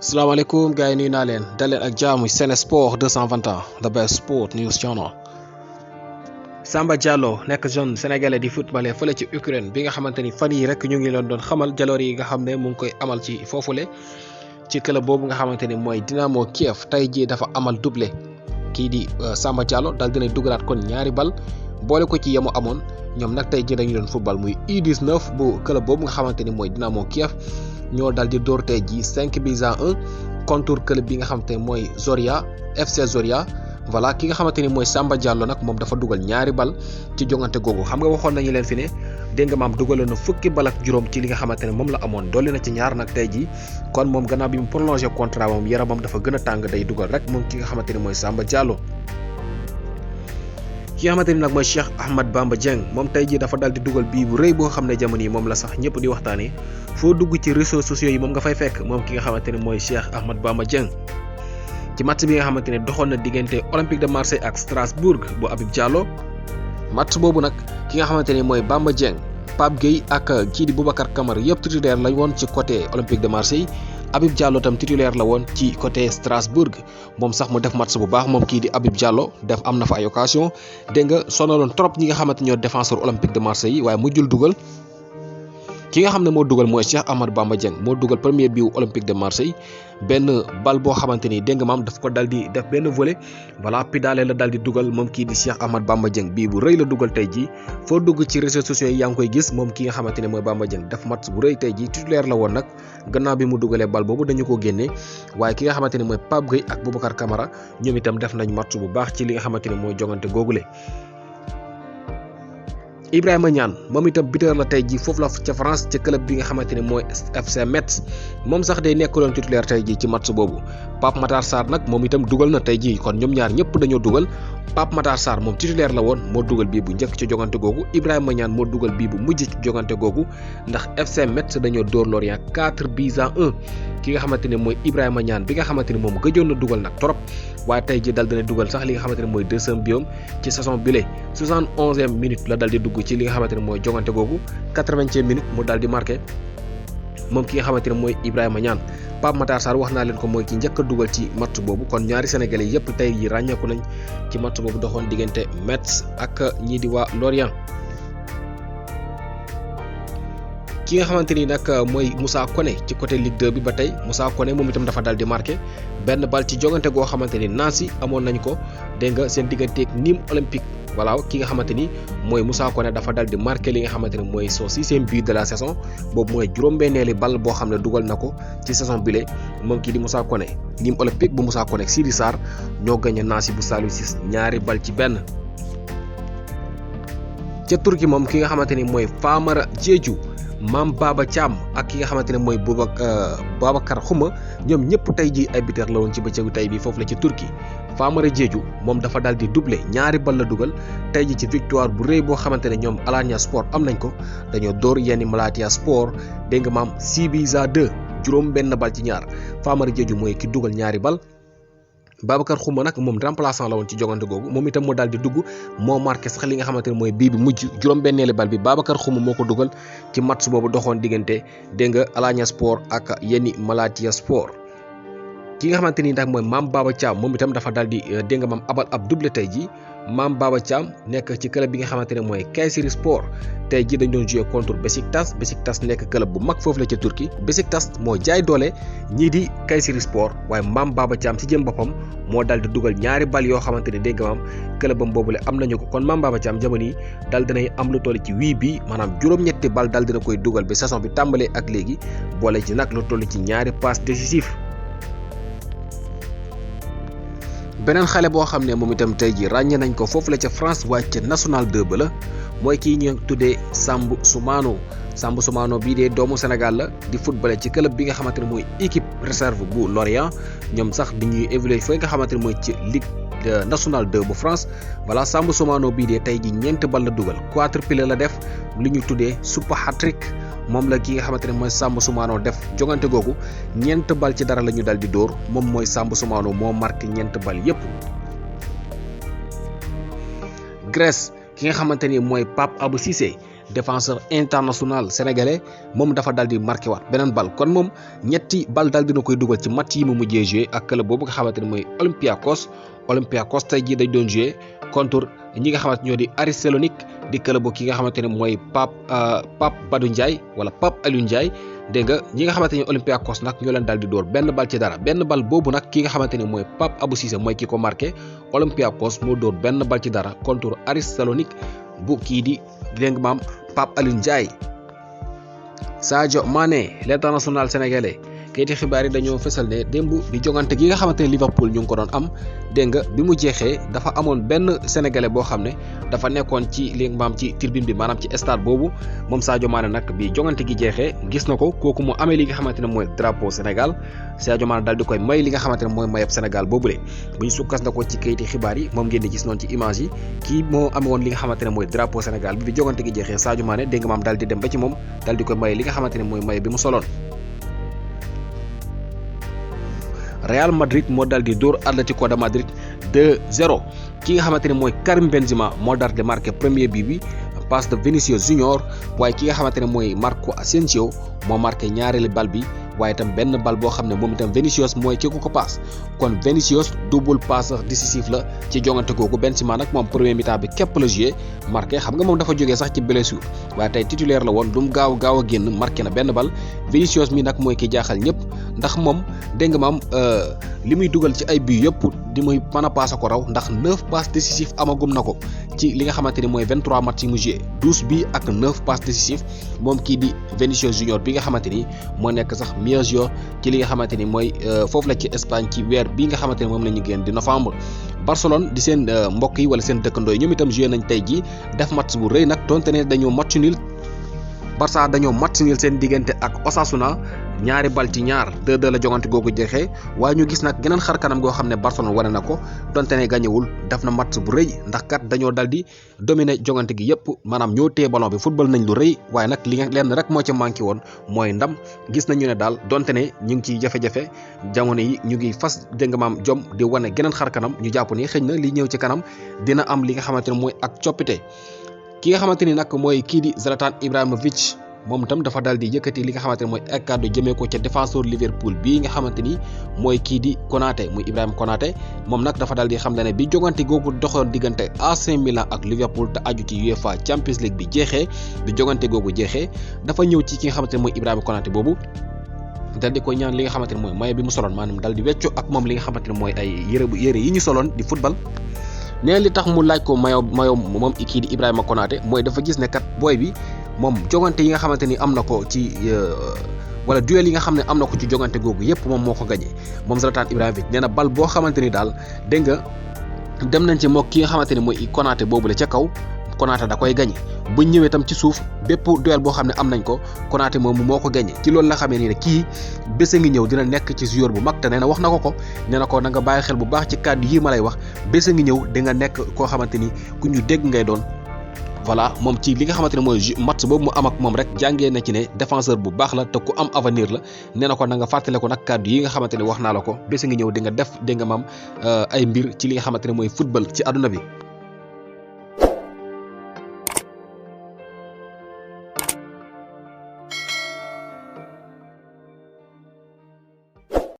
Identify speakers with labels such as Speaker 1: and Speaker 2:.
Speaker 1: salaamaaleykum gars yi nuyu naa leen dal leen ak jaamu Sen Sport 221 the best sport news channel. Samba Diallo nekk jeune sénégalais di footballeur fële ci Ukraine bi nga xamante ni fan yi rek ñu ngi leen doon xamal jaloor yi nga xam ne mu ngi koy amal ci foofule ci club boobu nga xamante ni mooy Dynamo Kiev tey jii dafa amal doublé kii di Samba Diallo dal dina dugalaat kon ñaari bal boole ko ci yemu amoon ñoom nag tey jii dañu doon football muy U19 bu club boobu nga xamante ni mooy Dynamo Kiev. ñoo dal di door tey ji 5-1 contre club bi nga xamante ne mooy Zorya FC Zorya voilà ki nga xamante ni mooy Samba Diallo nag moom dafa dugal ñaari bal ci jongante googu xam nga waxoon nañu leen fi ne dégg nga maam dugaloon na fukki bal ak juróom ci li nga xamante ne moom la amoon dolli na ci ñaar nag tey ji kon moom gannaaw bi mu prolongé contrat moom yaramam dafa gën a tàng day dugal rek moom ki nga xamante ni mooy Samba Diallo. ki nga xamante ni nag mooy Cheikh Ahmad Bamba Dieng moom tey jii dafa dal di dugal bii bu rëy boo xam ne jamono yi moom la sax ñëpp di waxtaanee foo dugg ci réseaux sociaux yi moom nga fay fekk moom ki nga xamante ne mooy Cheikh Ahmad Bamba Dieng ci match bi nga xamante ne doxoon na diggante Olympique de Marseille ak Strasbourg bu Habib Diallo match boobu nag ki nga xamante ne mooy Bamba Dieng Pape Gueye ak kii di Boubacar Kamara yëpp titulaire lañ woon ci côté Olympique de Marseille Habib Diallo tam titulaire la woon ci côté Strasbourg moom sax mu def match bu baax moom kii di Habib Diallo def am na fa ay occasion dégg nga sonaloon trop ñi nga xamante ñoo défenseur Olympique de Marseille yi waaye mujjul dugal ki nga xam ne moo dugal mooy Cheikh Ahmad Bamba Dieng moo dugal premier biu Olympique de Marseille benn bal boo xamante ni dégg nga maam daf ko dal di def benn volet voilà pédale la dal di dugal moom kii di Cheikh Ahmad Bamba Dieng bii bu rëy la dugal tey jii foo dugg ci réseaux sociaux yi yaa ngi koy gis moom ki nga xamante ne mooy Bamba Dieng def match bu rëy tey jii titulaire la woon nag gannaaw bi mu dugalee bal boobu dañu ko génnee waaye ki nga xamante ne mooy Pape Gueye ak Boubacar Kamara ñoom itam def nañ match bu baax ci li nga xamante ne mooy jongante googule. Ibrahima Niane moom itam buteur la tey jii foofu la ca France ca club bi nga xamante ne mooy FC Metz moom sax day nekkuloon titulaire tey jii ci match boobu Pape Matar Sarr nag moom itam dugal na tey jii kon ñoom ñaar ñëpp dañoo dugal Pape Matar Sarr moom titulaire la woon moo dugal bii bu njëkk ci jogante googu Ibrahima Niane moo dugal bii bu mujj ci jogante googu ndax FC Metz dañoo dóor Lorient 4-1 ki nga xamante ne mooy Ibrahima Niane bi nga xamante ne moom gëjoon na dugal nag trop waaye tey jii dal dina dugal sax li nga xamante ne mooy deuxième biom ci saison bile 71e minute la dal di dugg ci li nga xamante ne mooy jongante googu 80e minute mu dal di marqué moom ki nga xamante ne mooy Ibrahima Niane Pape Matar Sarr wax naa leen ko mooy ki njëkk a dugal ci match boobu kon ñaari sénégalais yëpp tey yi ràññeeku nañ ci match boobu doxoon diggante Metz ak ñii di waa Lorient. ki nga xamante ni nag mooy Moussa Koné ci côté Ligue 2 bi ba tey Moussa Koné moom itam dafa dal di marqué benn bal ci jogante goo xamante ni Nancy amoon nañ ko dégg nga seen digganteeg Nîmes Olympique voilà ki nga xamante ni mooy Moussa Koné dafa dal di marqué li nga xamante ne mooy son 6e but de la saison boobu mooy juróom-benneeli bal boo xam ne dugal na ko ci saison bile moom kii di Moussa Koné Nîmes Olympique bu Moussa Koné ak Sidi Sarr ñoo gagné Nancy bu Saliou Ciss ñaari bal ci benn. ca Turquie moom ki nga xamante ni mooy Famara Diédhiou Mame Baba Thiam ak ki nga xamante ne mooy Babacar Xuma ñoom ñëpp tey ji ay buteur la woon ci bëccëgu tey bi foofu la ci Turquie Famara Diédhiou moom dafa daal di doublé ñaari bal la dugal tey ji ci victoire bu rëy boo xamante ne ñoom Alanya Sport am nañ ko dañoo dóor yenn Malatya Sport dégg nga maam 6-2 juróom benn bal ci ñaar Famara Diédhiou mooy ki dugal ñaari bal Babacar Xuma nag moom remplaçant la woon ci jogante googu moom itam moo daal di dugg moo marqué sax li nga xamante ne mooy bii bi mujj juróom-benneeli bal bi Babacar Xuma moo ko dugal ci match boobu doxoon diggante dégg nga Alanya Sport ak yenni Malatya Sport. ki nga xamante ni nag mooy Mame Baba Thiam moom itam dafa daal di dégg nga maam abal ab doublé tey jii Mame Baba Thiam nekk ci club bi nga xamante ne mooy Kayseri Sport tey jii dañ doon joué contre Besiktas nekk club bu mag foofu la ca Turquie Besiktas moo jaay doole ñii di Kayseri Sport waaye Mame Baba Thiam ci jëm boppam moo dal di dugal ñaari bal yoo xamante ne dégg nga maam clubam boobule am nañu ko kon Mame Baba Thiam jamono yi dal dinay am lu toll ci 8 bi maanaam juróom-ñetti bal dal dina koy dugal ba saison bi tàmbalee ak léegi boole ci nag lu toll ci ñaari passe décisif. beneen xale boo xam ne moom itam tey ji ràññee nañ ko foofu la ca France waaye ca National 2 ba la mooy kii ñu tuddee Sambou Soumano bii de doomu Sénégal la di footballé ci club bi nga xamante ne mooy équipe réserve bu Lorient ñoom sax di ñuy évoluer fa nga xamante ne mooy ci Ligue National 2 bu France voilà Sambou Soumano bii de tey ji 4 bal la dugal quadruplé la def li ñu tuddee super hat-trick moom la ki nga xamante ne mooy Sambou Soumano def jogante googu 4 bal ci dara la ñu dal di dóor moom mooy Sambou Soumano moo marqué 4 bal yépp. Grèce ki nga xamante ni mooy Pape Abou Cissé défenseur international sénégalais moom dafa daal di marqué waat beneen bal kon moom ñetti bal daal dina koy dugal ci match yi mu mujjee joué ak club boobu nga xamante ne mooy Olympiakos tey jii dañ doon joué contre ñi nga xamante ñoo di Aris Salonique di club ki nga xamante ne mooy Pape Badou Ndiaye wala Pape Aliou Ndiaye dégg nga ñi nga xamante ne Olympiakos nag ñoo leen daal di dóor benn bal ci dara benn bal boobu nag ki nga xamante ne mooy Pape Abou Cissé mooy ki ko marqué Olympiakos moo dóor benn bal ci dara contre Aris Salonique bu kii di dégg nga maam Pape Aliou Ndiaye. Sadio Mané l'international sénégalais kayiti xibaar yi dañoo fësal ne démb di jongante gi nga xamante ne Liverpool ñu ngi ko doon am dégg nga bi mu jeexee dafa amoon benn sénégalais boo xam ne dafa nekkoon ci li maam ci tribune bi maanaam ci stade boobu moom Sadio Mané nag bi jongante gi jeexee gis na ko kooku mu amee li nga xamante ne mooy drapeau Sénégal Sadio Mané daal di koy may li nga xamante ne mooy mayab Sénégal boobule bu ñu sukkas na ko ci kayiti xibaar yi moom ngeen di gis noonu ci image yi kii moo amee woon li nga xamante ne mooy drapeau Sénégal bi jongante gi jeexee Sadio Mané dégg nga maam daal di dem ba ci moom daal di koy may li nga xamante ne mooy may bi mu soloon. Real Madrid moo daal di dóor Atlético de Madrid 2-0 ki nga xamante ne mooy Karim Benzema moo daal di marqué premier bi passe de Vinicius Junior waaye ki nga xamante ne mooy Marco Asensio moo marqué ñaareelu bal bi waaye itam benn bal boo xam ne moom itam Vinicius mooy ki ko passe kon Vinicius double passeur décisif la ci jongante googu Benzema nag moom premier mi-temps bi képp la joué marqué xam nga moom dafa jógee sax ci blessure waaye tey titulaire la woon lu mu gaaw a génn marqué na benn bal Vinicius mi nag mooy ki jaaxal ñëpp ndax moom dégg nga maam li muy dugal ci ay but yëpp di muy mën a passe ko raw ndax 9 passes décisives amagum na ko ci li nga xamante ni mooy 23 match yi mu joué 12 bi ak 9 passes décisives moom kii di Vinicius Junior bi nga xamante ni moo nekk sax meilleur joueur ci li nga xamante ni mooy foofu la ci Espagne ci weer bi nga xamante ni moom la ñu génn di novembre. Barcelone di seen mbokk yi wala seen dëkkandoo yi ñoom itam joué nañ tey jii def match bu rëy nag donte ne dañoo match nul Barça dañoo match nul seen diggante ak Osasuna ñaari bal ci ñaar 2-2 la jongante googu jeexee waaye ñu gis nag geneen xar kanam goo xam ne Barcelone wane na ko donte ne gañewul def na match bu rëy ndax kat dañoo dal di dominer jongante gi yëpp maanaam ñoo téye ballon bi football nañ lu rëy waaye nag li nga lenn rek moo ci manqué woon mooy ndam gis nañu ne daal donte ne ñu ngi ciy jafe-jafe jamono yi ñu ngi fas dégg nga maam jom di wane geneen xar kanam ñu jàpp ni xëy na li ñëw ci kanam dina am li nga xamante ne mooy ak coppite ki nga xamante ni nag mooy kii di Zlatan Ibrahimovic moom itam dafa daal di yëkkati li nga xamante ne mooy ay kàddu jëmee ko ca défenseur Liverpool bii nga xamante ni mooy kii di Konaté muy Ibrahima Konaté moom nag dafa daal di xam ne bi jogante googu doxoon diggante AC Milan ak Liverpool te aju ci UEFA Champions League bi jeexee bi jogante googu jeexee dafa ñëw ci ki nga xamante ne mooy Ibrahima Konaté boobu dal di ko ñaan li nga xamante ne mooy maillot bi mu soloon maanaam dal di wecco ak moom li nga xamante ne mooy ay yére yi ñu soloon di football. nee li tax mu laaj ko maillot moom kii di Ibrahima Konaté mooy dafa gis ne kat booy bi moom jogante yi nga xamante ni am na ko ci wala duel yi nga xam ne am na ko ci jogante googu yépp moom moo ko gagné moom Zlatan Ibrahimovic nee na bal boo xamante ni daal dégg nga dem nañ ci mook ki nga xamante ni mooy Konaté boobu la ca kaw Konaté da koy gagné bu ñëwee tam ci suuf bépp duel boo xam ne am nañ ko Konaté moom moo ko gagné ci loolu la xamee ni ne kii bés a ngi ñëw dina nekk ci joueur bu mag te nee na wax na ko nee na ko na nga bàyyi xel bu baax ci kàddu yi ma lay wax bés a ngi ñëw di nga nekk koo xamante ni ku ñu dégg ngay doon. voilà moom ci li nga xamante ne mooy match boobu mu am ak moom rek jàngee na ci ne défenseur bu baax la te ku am avenir la nee na ko na nga fàttale ko nag kàddu yi nga xamante ne wax naa la ko bés a ngi ñëw di nga def dégg nga maam ay mbir ci li nga xamante ne mooy football ci àdduna bi.